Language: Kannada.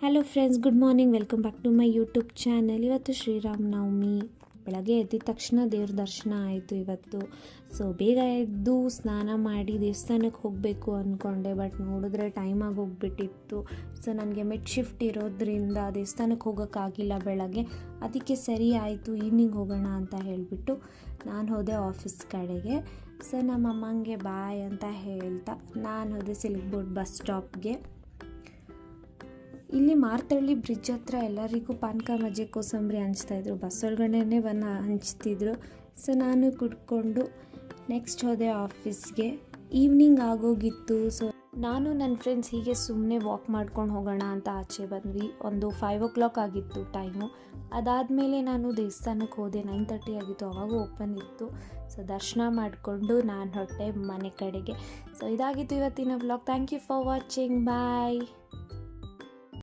Hello friends, good morning. Welcome back to my YouTube channel. ಇವತ್ತು ಶ್ರೀರಾಮನವಮಿ. ಬೆಳಗ್ಗೆ ಎದ್ದಿದ ತಕ್ಷಣ ದೇವ್ರ ದರ್ಶನ ಆಯಿತು ಇವತ್ತು. ಸೊ ಬೇಗ ಎದ್ದು ಸ್ನಾನ ಮಾಡಿ ದೇವಸ್ಥಾನಕ್ಕೆ ಹೋಗಬೇಕು ಅಂದ್ಕೊಂಡೆ, ಬಟ್ ನೋಡಿದ್ರೆ ಟೈಮ್ ಆಗೋಗ್ಬಿಟ್ಟಿತ್ತು. ಸೊ ನನಗೆ ಮಿಡ್ ಶಿಫ್ಟ್ ಇರೋದ್ರಿಂದ ದೇವಸ್ಥಾನಕ್ಕೆ ಹೋಗೋಕ್ಕಾಗಿಲ್ಲ ಬೆಳಗ್ಗೆ. ಅದಕ್ಕೆ ಸರಿ ಆಯಿತು, ಈವ್ನಿಂಗ್ ಹೋಗೋಣ ಅಂತ ಹೇಳಿಬಿಟ್ಟು ನಾನು ಹೋದೆ ಆಫೀಸ್ ಕಡೆಗೆ. ಸೊ ನಮ್ಮ ಅಮ್ಮಂಗೆ ಬಾಯ್ ಅಂತ ಹೇಳ್ತಾ ನಾನು ಹೋದೆ ಸಿಲ್ಕ್ ಬೋರ್ಡ್ ಬಸ್ ಸ್ಟಾಪ್ಗೆ. ಇಲ್ಲಿ ಮಾರ್ತಳ್ಳಿ ಬ್ರಿಡ್ಜ್ ಹತ್ರ ಎಲ್ಲರಿಗೂ ಪಾನಕ ಮಜ್ಜಿಗೆ ಕೋಸಂಬರಿ ಹಂಚ್ತಾಯಿದ್ರು, ಬಸ್ ಒಳಗಡೆನೇ ಬಂದು ಹಂಚ್ತಿದ್ರು. ಸೊ ನಾನು ಕುಡ್ಕೊಂಡು ನೆಕ್ಸ್ಟ್ ಹೋದೆ ಆಫೀಸ್ಗೆ. ಈವ್ನಿಂಗ್ ಆಗೋಗಿತ್ತು. ಸೊ ನಾನು ನನ್ನ ಫ್ರೆಂಡ್ಸ್ ಹೀಗೆ ಸುಮ್ಮನೆ ವಾಕ್ ಮಾಡ್ಕೊಂಡು ಹೋಗೋಣ ಅಂತ ಆಚೆ ಬಂದ್ವಿ. ಒಂದು 5 o'clock ಆಗಿತ್ತು ಟೈಮು. ಅದಾದಮೇಲೆ ನಾನು ದೇವಸ್ಥಾನಕ್ಕೆ ಹೋದೆ. 9:30 ಆಗಿತ್ತು, ಅವಾಗ ಓಪನ್ ಇತ್ತು. ಸೊ ದರ್ಶನ ಮಾಡಿಕೊಂಡು ನಾನು ಹೊರಟೆ ಮನೆ ಕಡೆಗೆ. ಸೊ ಇದಾಗಿತ್ತು ಇವತ್ತಿನ vlog. Thank you for watching. Bye.